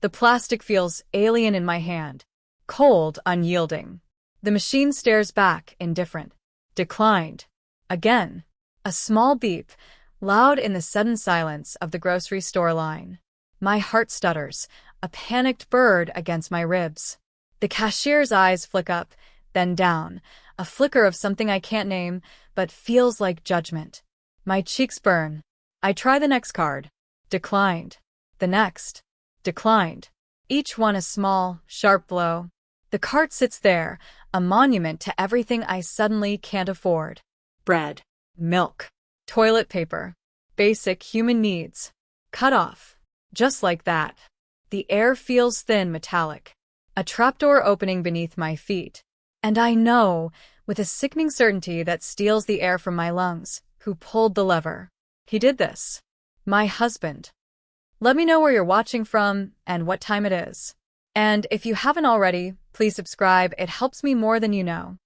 The plastic feels alien in my hand. Cold, unyielding. The machine stares back, indifferent. Declined. Again. A small beep, loud in the sudden silence of the grocery store line. My heart stutters, a panicked bird against my ribs. The cashier's eyes flick up, then down, a flicker of something I can't name, but feels like judgment. My cheeks burn. I try the next card. Declined. The next. Declined. Each one a small, sharp blow. The cart sits there, a monument to everything I suddenly can't afford. Bread. Milk. Toilet paper. Basic human needs. Cut off. Just like that. The air feels thin, metallic. A trapdoor opening beneath my feet. And I know, with a sickening certainty that steals the air from my lungs, who pulled the lever. He did this. My husband. Let me know where you're watching from and what time it is. And if you haven't already, please subscribe. It helps me more than you know.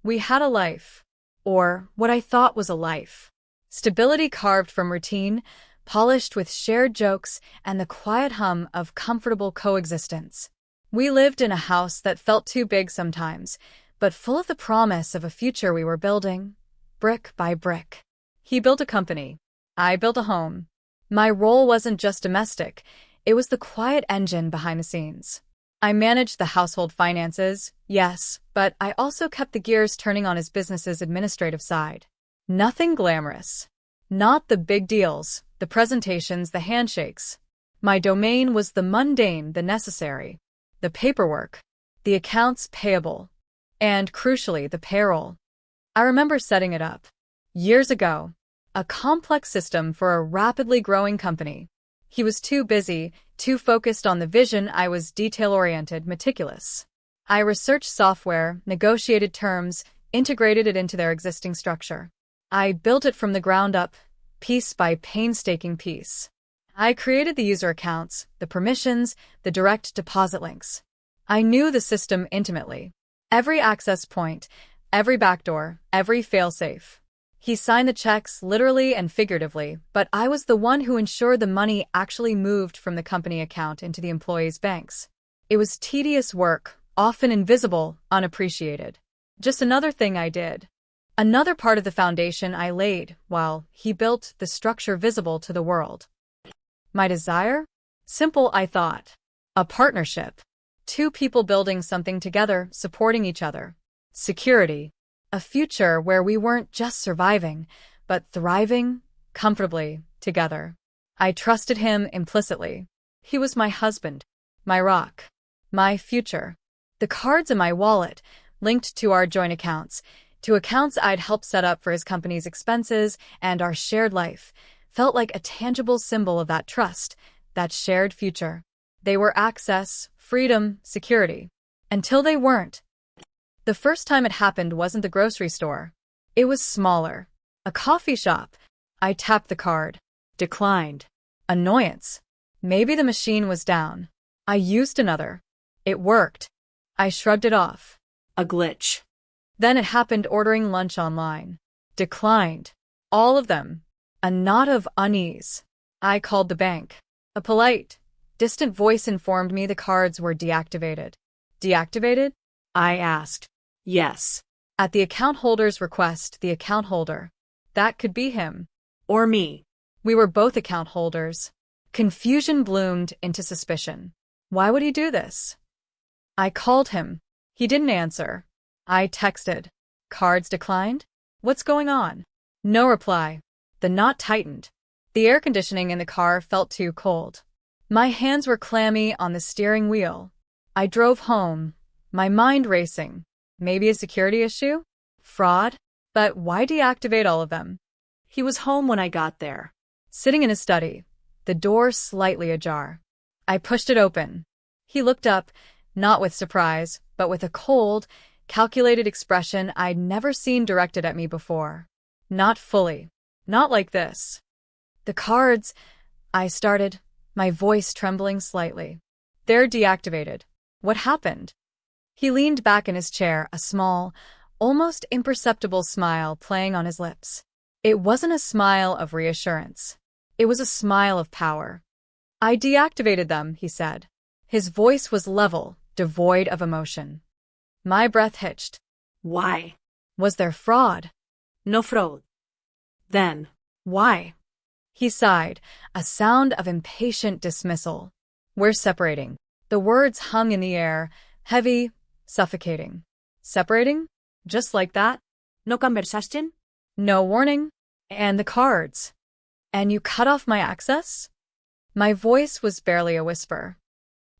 We had a life. Or what I thought was a life. Stability carved from routine, polished with shared jokes and the quiet hum of comfortable coexistence. We lived in a house that felt too big sometimes, but full of the promise of a future we were building, brick by brick. He built a company. I built a home. My role wasn't just domestic, it was the quiet engine behind the scenes. I managed the household finances, yes, but I also kept the gears turning on his business's administrative side. Nothing glamorous. Not the big deals, the presentations, the handshakes. My domain was the mundane, the necessary. The paperwork, the accounts payable, and crucially, the payroll. I remember setting it up. Years ago. A complex system for a rapidly growing company. He was too busy, too focused on the vision. I was detail-oriented, meticulous. I researched software, negotiated terms, integrated it into their existing structure. I built it from the ground up, piece by painstaking piece. I created the user accounts, the permissions, the direct deposit links. I knew the system intimately. Every access point, every backdoor, every failsafe. He signed the checks literally and figuratively, but I was the one who ensured the money actually moved from the company account into the employees' banks. It was tedious work, often invisible, unappreciated. Just another thing I did. Another part of the foundation I laid, while he built the structure visible to the world. My desire? Simple, I thought. A partnership. Two people building something together, supporting each other. Security. A future where we weren't just surviving, but thriving, comfortably, together. I trusted him implicitly. He was my husband, my rock, my future. The cards in my wallet, linked to our joint accounts, to accounts I'd helped set up for his company's expenses and our shared life, felt like a tangible symbol of that trust, that shared future. They were access, freedom, security. Until they weren't. The first time it happened wasn't the grocery store. It was smaller. A coffee shop. I tapped the card. Declined. Annoyance. Maybe the machine was down. I used another. It worked. I shrugged it off. A glitch. Then it happened ordering lunch online. Declined. All of them. A knot of unease. I called the bank. A polite, distant voice informed me the cards were deactivated. Deactivated? I asked. Yes. At the account holder's request, the account holder. That could be him. Or me. We were both account holders. Confusion bloomed into suspicion. Why would he do this? I called him. He didn't answer. I texted. Cards declined? What's going on? No reply. The knot tightened. The air conditioning in the car felt too cold. My hands were clammy on the steering wheel. I drove home, my mind racing. Maybe a security issue? Fraud? But why deactivate all of them? He was home when I got there. Sitting in his study, the door slightly ajar. I pushed it open. He looked up, not with surprise, but with a cold, calculated expression I'd never seen directed at me before. Not fully. Not like this. The cards, I started, my voice trembling slightly. They're deactivated. What happened? He leaned back in his chair, a small, almost imperceptible smile playing on his lips. It wasn't a smile of reassurance. It was a smile of power. I deactivated them, he said. His voice was level, devoid of emotion. My breath hitched. Why? Was there fraud? No fraud. Then, why? He sighed, a sound of impatient dismissal. We're separating. The words hung in the air, heavy, suffocating. Separating? Just like that? No conversation? No warning? And the cards. And you cut off my access? My voice was barely a whisper.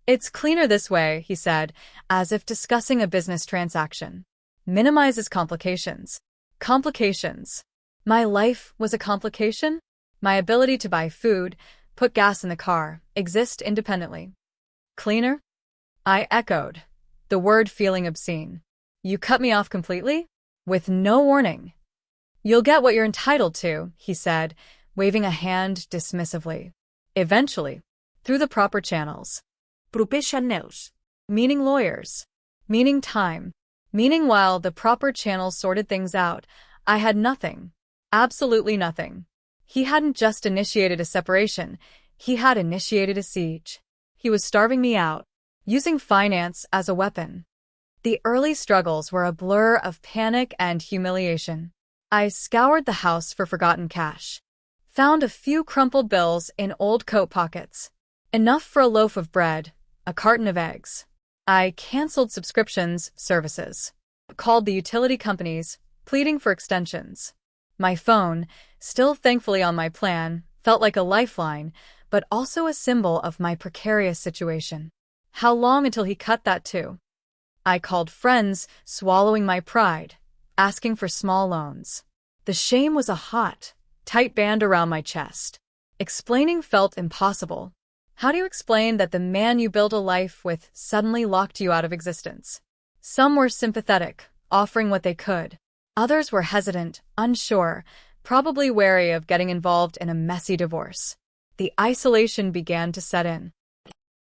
It's cleaner this way, he said, as if discussing a business transaction. Minimizes complications. Complications. My life was a complication? My ability to buy food, put gas in the car, exist independently. Cleaner? I echoed, the word feeling obscene. You cut me off completely? With no warning. You'll get what you're entitled to, he said, waving a hand dismissively. Eventually. Through the proper channels. Proper channels. Meaning lawyers. Meaning time. Meaning while the proper channels sorted things out, I had nothing. Absolutely nothing. He hadn't just initiated a separation, he had initiated a siege. He was starving me out, using finance as a weapon. The early struggles were a blur of panic and humiliation. I scoured the house for forgotten cash. Found a few crumpled bills in old coat pockets. Enough for a loaf of bread, a carton of eggs. I canceled subscriptions, services. Called the utility companies, pleading for extensions. My phone, still thankfully on my plan, felt like a lifeline, but also a symbol of my precarious situation. How long until he cut that too? I called friends, swallowing my pride, asking for small loans. The shame was a hot, tight band around my chest. Explaining felt impossible. How do you explain that the man you built a life with suddenly locked you out of existence? Some were sympathetic, offering what they could. Others were hesitant, unsure, probably wary of getting involved in a messy divorce. The isolation began to set in.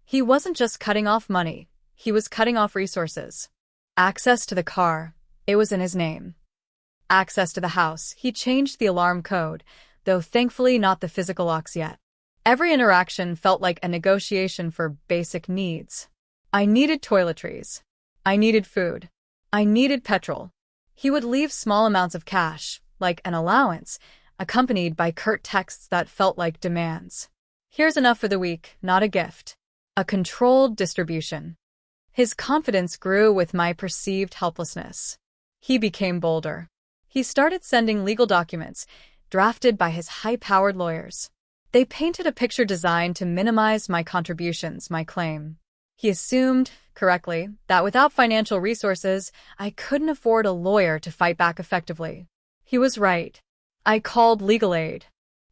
He wasn't just cutting off money, he was cutting off resources. Access to the car, it was in his name. Access to the house, he changed the alarm code, though thankfully not the physical locks yet. Every interaction felt like a negotiation for basic needs. I needed toiletries. I needed food. I needed petrol. He would leave small amounts of cash, like an allowance, accompanied by curt texts that felt like demands. Here's enough for the week, not a gift. A controlled distribution. His confidence grew with my perceived helplessness. He became bolder. He started sending legal documents, drafted by his high-powered lawyers. They painted a picture designed to minimize my contributions, my claim. He assumed, correctly, that without financial resources, I couldn't afford a lawyer to fight back effectively. He was right. I called legal aid.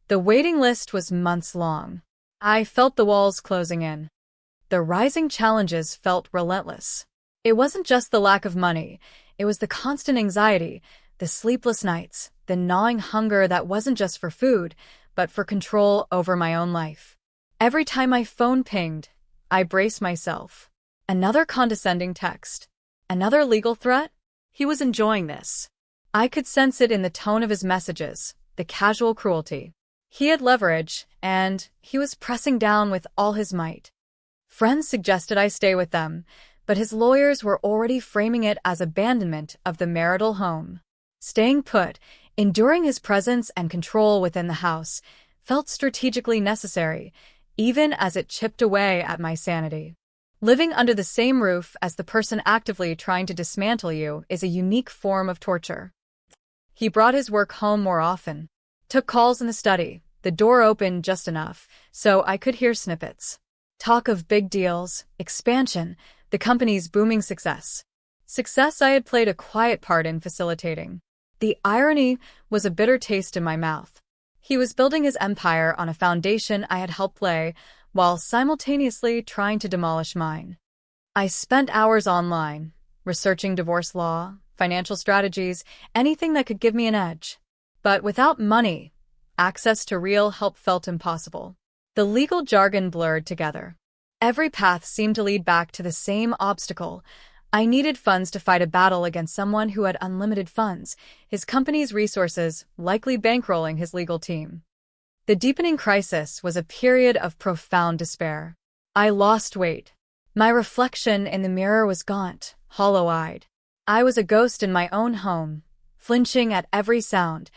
The waiting list was months long. I felt the walls closing in. The rising challenges felt relentless. It wasn't just the lack of money, it was the constant anxiety, the sleepless nights, the gnawing hunger that wasn't just for food, but for control over my own life. Every time my phone pinged, I braced myself. Another condescending text. Another legal threat? He was enjoying this. I could sense it in the tone of his messages, the casual cruelty. He had leverage, and he was pressing down with all his might. Friends suggested I stay with them, but his lawyers were already framing it as abandonment of the marital home. Staying put, enduring his presence and control within the house, felt strategically necessary, even as it chipped away at my sanity. Living under the same roof as the person actively trying to dismantle you is a unique form of torture. He brought his work home more often, took calls in the study, the door open just enough, so I could hear snippets. Talk of big deals, expansion, the company's booming success. Success I had played a quiet part in facilitating. The irony was a bitter taste in my mouth. He was building his empire on a foundation I had helped lay, while simultaneously trying to demolish mine. I spent hours online, researching divorce law, financial strategies, anything that could give me an edge. But without money, access to real help felt impossible. The legal jargon blurred together. Every path seemed to lead back to the same obstacle. I needed funds to fight a battle against someone who had unlimited funds, his company's resources likely bankrolling his legal team. The deepening crisis was a period of profound despair. I lost weight. My reflection in the mirror was gaunt, hollow-eyed. I was a ghost in my own home, flinching at every sound,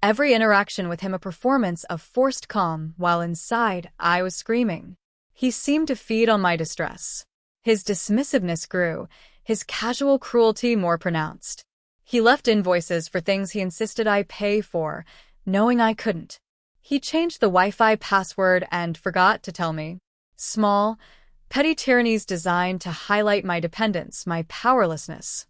every interaction with him a performance of forced calm, while inside I was screaming. He seemed to feed on my distress. His dismissiveness grew, his casual cruelty more pronounced. He left invoices for things he insisted I pay for, knowing I couldn't. He changed the Wi-Fi password and forgot to tell me. Small, petty tyrannies designed to highlight my dependence, my powerlessness.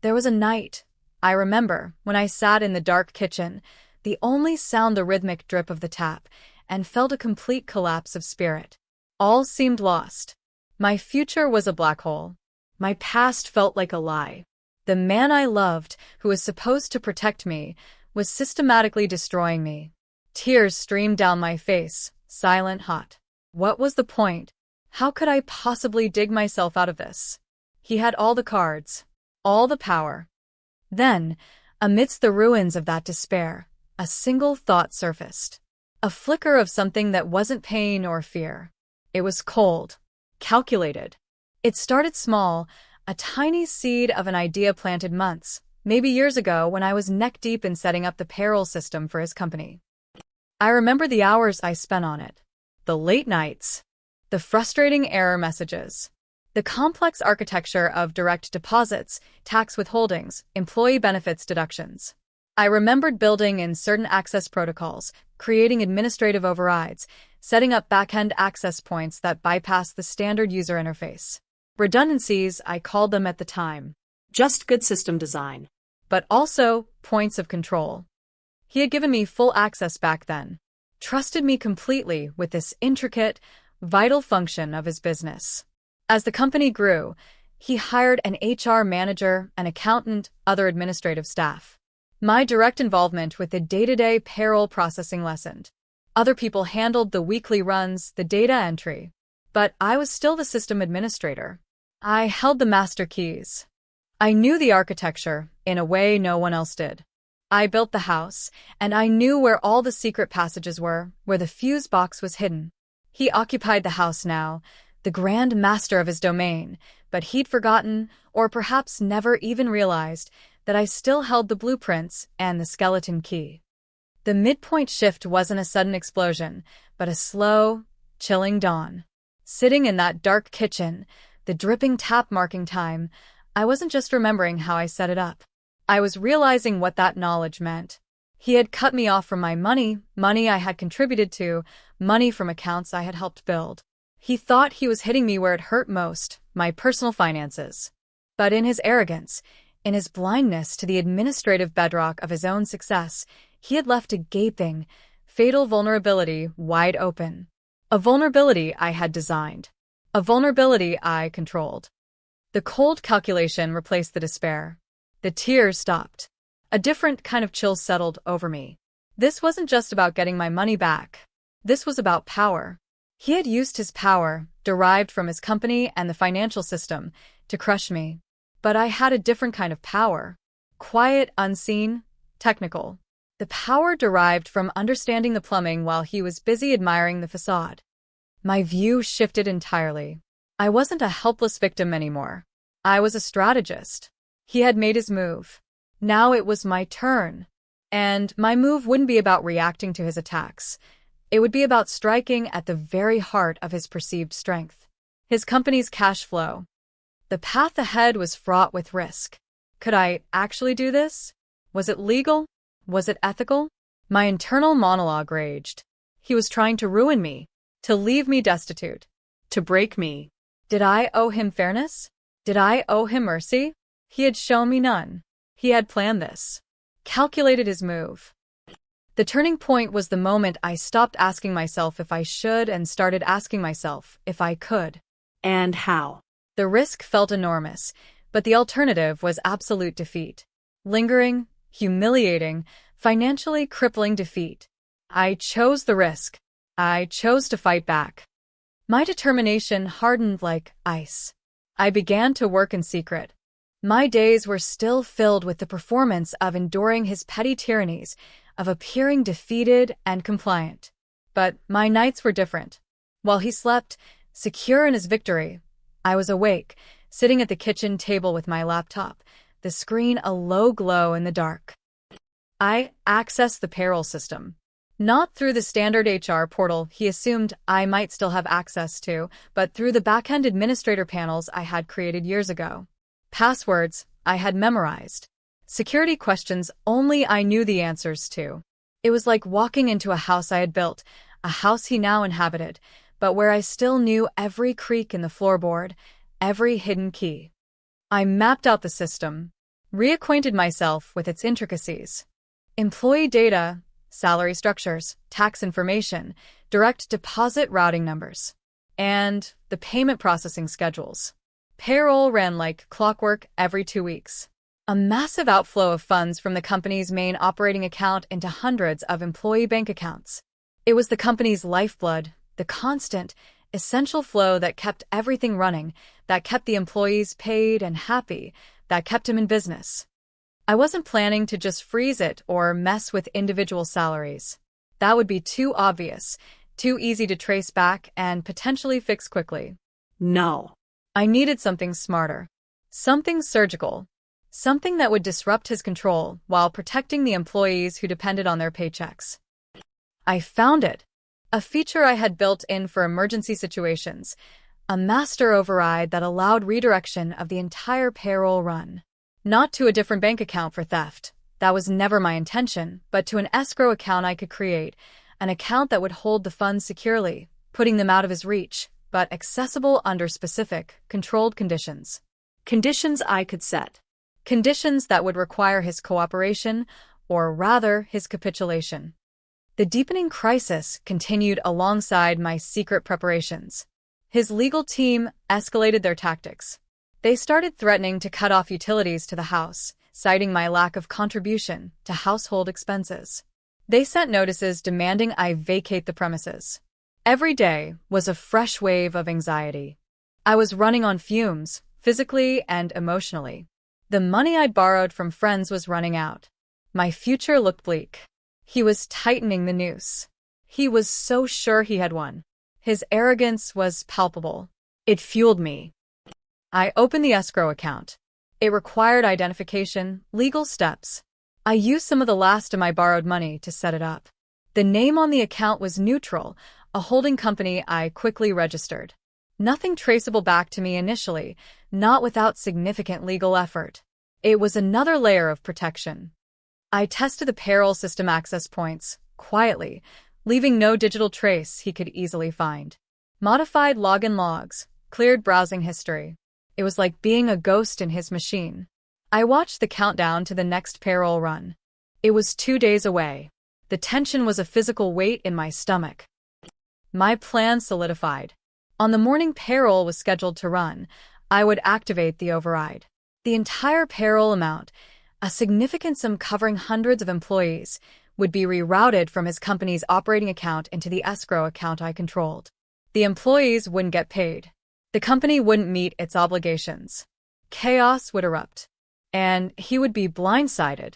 There was a night, I remember, when I sat in the dark kitchen, the only sound the rhythmic drip of the tap, and felt a complete collapse of spirit. All seemed lost. My future was a black hole. My past felt like a lie. The man I loved, who was supposed to protect me, was systematically destroying me. Tears streamed down my face, silent, hot. What was the point? How could I possibly dig myself out of this? He had all the cards, all the power. Then, amidst the ruins of that despair, a single thought surfaced. A flicker of something that wasn't pain or fear. It was cold, calculated. It started small, a tiny seed of an idea planted months, maybe years ago, when I was neck-deep in setting up the payroll system for his company. I remember the hours I spent on it, the late nights, the frustrating error messages, the complex architecture of direct deposits, tax withholdings, employee benefits deductions. I remembered building in certain access protocols, creating administrative overrides, setting up back-end access points that bypass the standard user interface. Redundancies, I called them at the time. Just good system design. But also points of control. He had given me full access back then, trusted me completely with this intricate, vital function of his business. As the company grew, he hired an HR manager, an accountant, other administrative staff. My direct involvement with the day-to-day payroll processing lessened. Other people handled the weekly runs, the data entry. But I was still the system administrator. I held the master keys. I knew the architecture in a way no one else did. I built the house, and I knew where all the secret passages were, where the fuse box was hidden. He occupied the house now, the grand master of his domain, but he'd forgotten, or perhaps never even realized, that I still held the blueprints and the skeleton key. The midpoint shift wasn't a sudden explosion, but a slow, chilling dawn. Sitting in that dark kitchen, the dripping tap marking time, I wasn't just remembering how I set it up. I was realizing what that knowledge meant. He had cut me off from my money I had contributed to, money from accounts I had helped build. He thought he was hitting me where it hurt most, my personal finances. But in his arrogance, in his blindness to the administrative bedrock of his own success, he had left a gaping, fatal vulnerability wide open. A vulnerability I had designed. A vulnerability I controlled. The cold calculation replaced the despair. The tears stopped. A different kind of chill settled over me. This wasn't just about getting my money back. This was about power. He had used his power, derived from his company and the financial system, to crush me. But I had a different kind of power. Quiet, unseen, technical. The power derived from understanding the plumbing while he was busy admiring the facade. My view shifted entirely. I wasn't a helpless victim anymore. I was a strategist. He had made his move. Now it was my turn. And my move wouldn't be about reacting to his attacks. It would be about striking at the very heart of his perceived strength. His company's cash flow. The path ahead was fraught with risk. Could I actually do this? Was it legal? Was it ethical? My internal monologue raged. He was trying to ruin me, to leave me destitute, to break me. Did I owe him fairness? Did I owe him mercy? He had shown me none. He had planned this, calculated his move. The turning point was the moment I stopped asking myself if I should and started asking myself if I could. And how? The risk felt enormous, but the alternative was absolute defeat. Lingering, humiliating, financially crippling defeat. I chose the risk. I chose to fight back. My determination hardened like ice. I began to work in secret. My days were still filled with the performance of enduring his petty tyrannies, of appearing defeated and compliant. But my nights were different. While he slept, secure in his victory, I was awake, sitting at the kitchen table with my laptop, the screen a low glow in the dark. I accessed the payroll system. Not through the standard HR portal he assumed I might still have access to, but through the back-end administrator panels I had created years ago. Passwords I had memorized. Security questions only I knew the answers to. It was like walking into a house I had built, a house he now inhabited, but where I still knew every creak in the floorboard, every hidden key. I mapped out the system, reacquainted myself with its intricacies. Employee data, salary structures, tax information, direct deposit routing numbers, and the payment processing schedules. Payroll ran like clockwork every 2 weeks. A massive outflow of funds from the company's main operating account into hundreds of employee bank accounts. It was the company's lifeblood, the constant, essential flow that kept everything running, that kept the employees paid and happy, that kept him in business. I wasn't planning to just freeze it or mess with individual salaries. That would be too obvious, too easy to trace back and potentially fix quickly. No. I needed something smarter. Something surgical. Something that would disrupt his control while protecting the employees who depended on their paychecks. I found it. A feature I had built in for emergency situations. A master override that allowed redirection of the entire payroll run. Not to a different bank account for theft. That was never my intention, but to an escrow account I could create. An account that would hold the funds securely, putting them out of his reach, but accessible under specific, controlled conditions. Conditions I could set. Conditions that would require his cooperation, or rather, his capitulation. The deepening crisis continued alongside my secret preparations. His legal team escalated their tactics. They started threatening to cut off utilities to the house, citing my lack of contribution to household expenses. They sent notices demanding I vacate the premises. Every day was a fresh wave of anxiety. I was running on fumes, physically and emotionally. The money I'd borrowed from friends was running out. My future looked bleak. He was tightening the noose. He was so sure he had won. His arrogance was palpable. It fueled me. I opened the escrow account. It required identification, legal steps. I used some of the last of my borrowed money to set it up. The name on the account was neutral, a holding company I quickly registered. Nothing traceable back to me initially, not without significant legal effort. It was another layer of protection. I tested the payroll system access points, quietly, leaving no digital trace he could easily find. Modified login logs, cleared browsing history. It was like being a ghost in his machine. I watched the countdown to the next payroll run. It was 2 days away. The tension was a physical weight in my stomach. My plan solidified. On the morning payroll was scheduled to run, I would activate the override. The entire payroll amount, a significant sum covering hundreds of employees, would be rerouted from his company's operating account into the escrow account I controlled. The employees wouldn't get paid. The company wouldn't meet its obligations. Chaos would erupt. And he would be blindsided.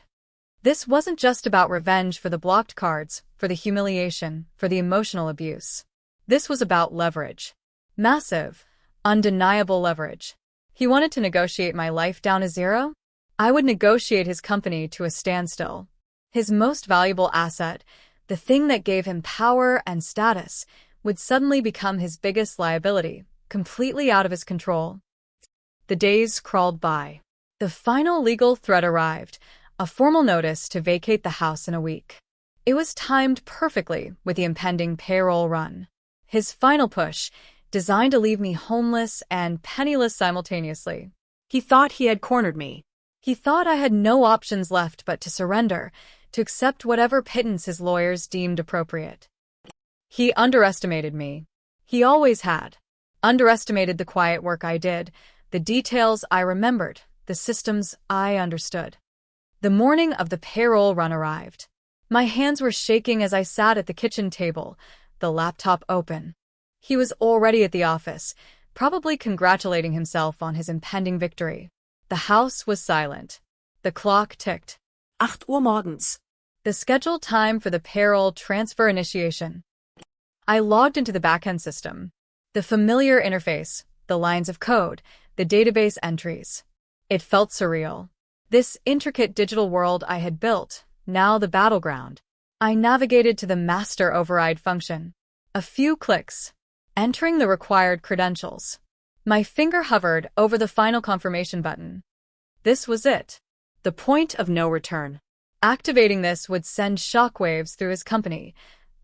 This wasn't just about revenge for the blocked cards, for the humiliation, for the emotional abuse. This was about leverage. Massive, undeniable leverage. He wanted to negotiate my life down to zero? I would negotiate his company to a standstill. His most valuable asset, the thing that gave him power and status, would suddenly become his biggest liability, completely out of his control. The days crawled by. The final legal threat arrived, a formal notice to vacate the house in a week. It was timed perfectly with the impending payroll run. His final push, designed to leave me homeless and penniless simultaneously. He thought he had cornered me. He thought I had no options left but to surrender, to accept whatever pittance his lawyers deemed appropriate. He underestimated me. He always had. Underestimated the quiet work I did, the details I remembered, the systems I understood. The morning of the payroll run arrived. My hands were shaking as I sat at the kitchen table, the laptop open. He was already at the office, probably congratulating himself on his impending victory. The house was silent. The clock ticked. 8 Uhr morgens. The scheduled time for the payroll transfer initiation. I logged into the backend system. The familiar interface, the lines of code, the database entries. It felt surreal. This intricate digital world I had built, now the battleground. I navigated to the master override function. A few clicks, entering the required credentials. My finger hovered over the final confirmation button. This was it. The point of no return. Activating this would send shockwaves through his company,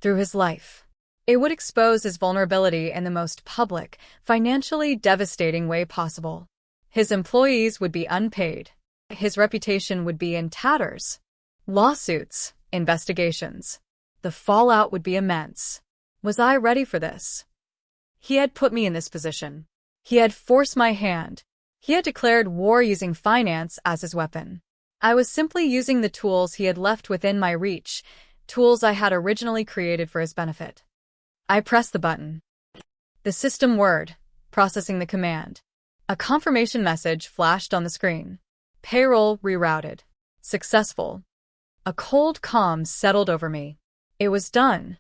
through his life. It would expose his vulnerability in the most public, financially devastating way possible. His employees would be unpaid. His reputation would be in tatters. Lawsuits, investigations. The fallout would be immense. Was I ready for this? He had put me in this position. He had forced my hand. He had declared war using finance as his weapon. I was simply using the tools he had left within my reach, tools I had originally created for his benefit. I pressed the button. The system word, processing the command. A confirmation message flashed on the screen. Payroll rerouted. Successful. A cold calm settled over me. It was done.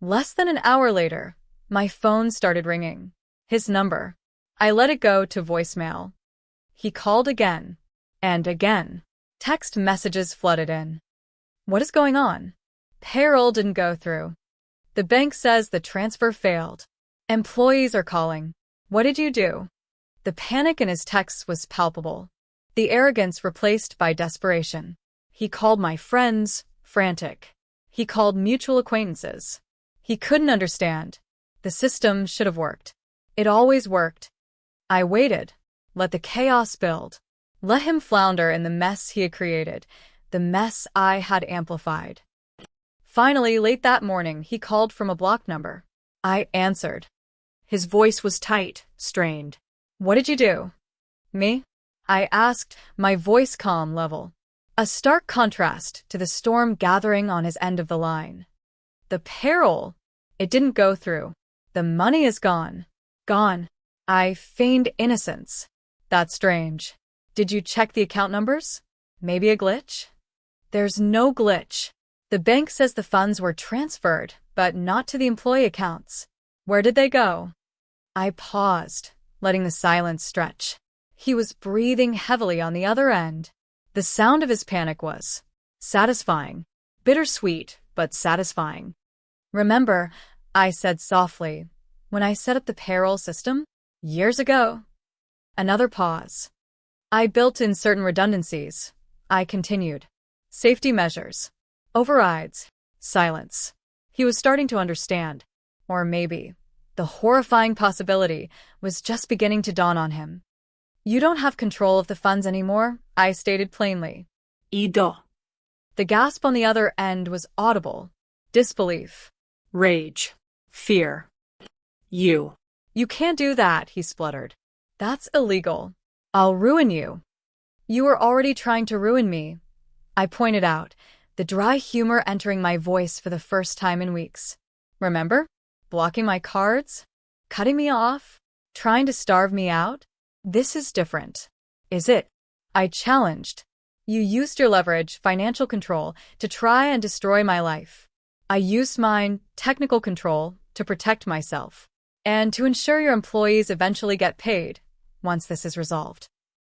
Less than an hour later, my phone started ringing. His number. I let it go to voicemail. He called again. And again. Text messages flooded in. What is going on? Payroll didn't go through. The bank says the transfer failed. Employees are calling. What did you do? The panic in his texts was palpable. The arrogance replaced by desperation. He called my friends, frantic. He called mutual acquaintances. He couldn't understand. The system should have worked. It always worked. I waited. Let the chaos build. Let him flounder in the mess he had created, the mess I had amplified. Finally, late that morning, he called from a blocked number. I answered. His voice was tight, strained. What did you do? Me? I asked, my voice calm level. A stark contrast to the storm gathering on his end of the line. The payroll. It didn't go through. The money is gone. Gone. I feigned innocence. That's strange. Did you check the account numbers? Maybe a glitch? There's no glitch. The bank says the funds were transferred, but not to the employee accounts. Where did they go? I paused, letting the silence stretch. He was breathing heavily on the other end. The sound of his panic was satisfying, bittersweet, but satisfying. Remember, I said softly, when I set up the payroll system? Years ago. Another pause. I built in certain redundancies. I continued. Safety measures. Overrides. Silence. He was starting to understand. Or maybe the horrifying possibility was just beginning to dawn on him. You don't have control of the funds anymore, I stated plainly. Ido. The gasp on the other end was audible. Disbelief. Rage. Fear. You. You can't do that, he spluttered. That's illegal. I'll ruin you. You were already trying to ruin me, I pointed out, the dry humor entering my voice for the first time in weeks. Remember? Blocking my cards? Cutting me off? Trying to starve me out? This is different. Is it? I challenged. You used your leverage, financial control, to try and destroy my life. I used mine, technical control, to protect myself. And to ensure your employees eventually get paid, once this is resolved.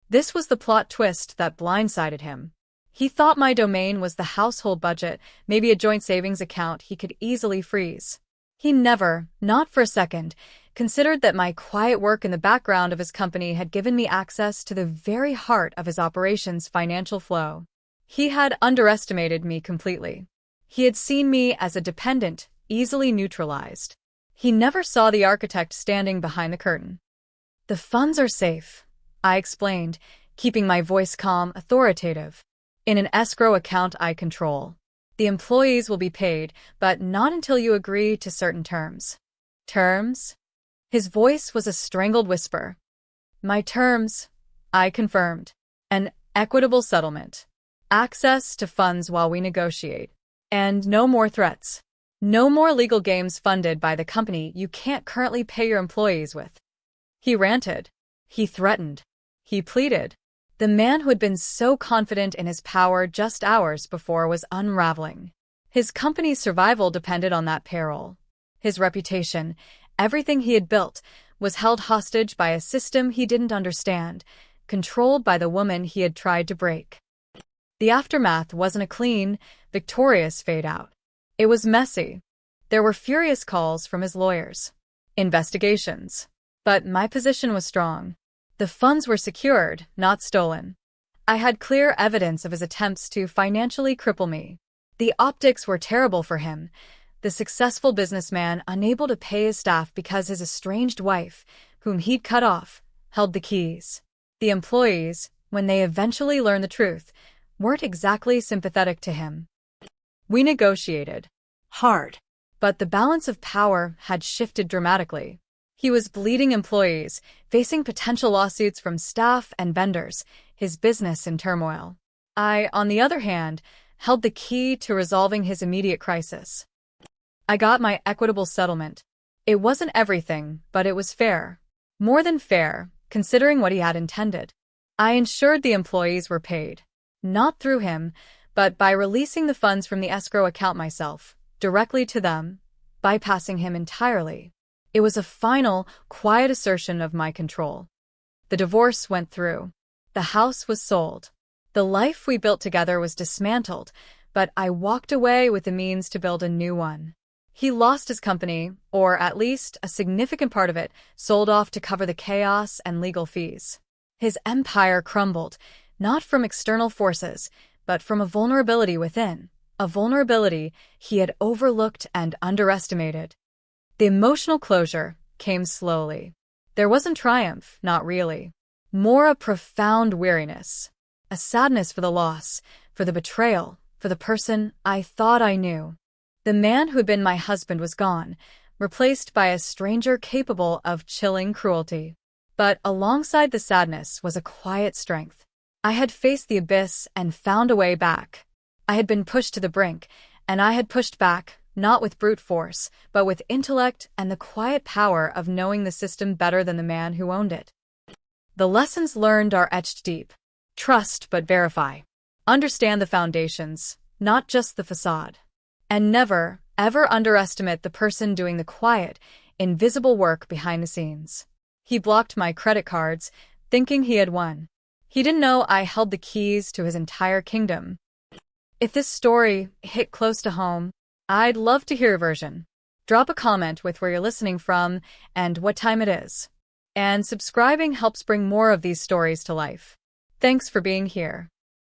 This was the plot twist that blindsided him. He thought my domain was the household budget, maybe a joint savings account he could easily freeze. He never, not for a second, considered that my quiet work in the background of his company had given me access to the very heart of his operations' financial flow. He had underestimated me completely. He had seen me as a dependent, easily neutralized. He never saw the architect standing behind the curtain. The funds are safe, I explained, keeping my voice calm, authoritative. In an escrow account I control. The employees will be paid, but not until you agree to certain terms. Terms? His voice was a strangled whisper. My terms, I confirmed. An equitable settlement. Access to funds while we negotiate. And no more threats. No more legal games funded by the company you can't currently pay your employees with. He ranted. He threatened. He pleaded. The man who had been so confident in his power just hours before was unraveling. His company's survival depended on that payroll. His reputation, everything he had built, was held hostage by a system he didn't understand, controlled by the woman he had tried to break. The aftermath wasn't a clean, victorious fade-out. It was messy. There were furious calls from his lawyers. Investigations. But my position was strong. The funds were secured, not stolen. I had clear evidence of his attempts to financially cripple me. The optics were terrible for him. The successful businessman unable to pay his staff because his estranged wife, whom he'd cut off, held the keys. The employees, when they eventually learned the truth, weren't exactly sympathetic to him. We negotiated. Hard. But the balance of power had shifted dramatically. He was bleeding employees, facing potential lawsuits from staff and vendors, his business in turmoil. I, on the other hand, held the key to resolving his immediate crisis. I got my equitable settlement. It wasn't everything, but it was fair. More than fair, considering what he had intended. I ensured the employees were paid. Not through him, but by releasing the funds from the escrow account myself, directly to them, bypassing him entirely. It was a final, quiet assertion of my control. The divorce went through. The house was sold. The life we built together was dismantled, but I walked away with the means to build a new one. He lost his company, or at least a significant part of it, sold off to cover the chaos and legal fees. His empire crumbled, not from external forces, but from a vulnerability within, a vulnerability he had overlooked and underestimated. The emotional closure came slowly. There wasn't triumph, not really. More a profound weariness, a sadness for the loss, for the betrayal, for the person I thought I knew. The man who had been my husband was gone, replaced by a stranger capable of chilling cruelty. But alongside the sadness was a quiet strength. I had faced the abyss and found a way back. I had been pushed to the brink, and I had pushed back, not with brute force, but with intellect and the quiet power of knowing the system better than the man who owned it. The lessons learned are etched deep. Trust but verify. Understand the foundations, not just the facade. And never, ever underestimate the person doing the quiet, invisible work behind the scenes. He blocked my credit cards, thinking he had won. He didn't know I held the keys to his entire kingdom. If this story hit close to home, I'd love to hear your version. Drop a comment with where you're listening from and what time it is. And subscribing helps bring more of these stories to life. Thanks for being here.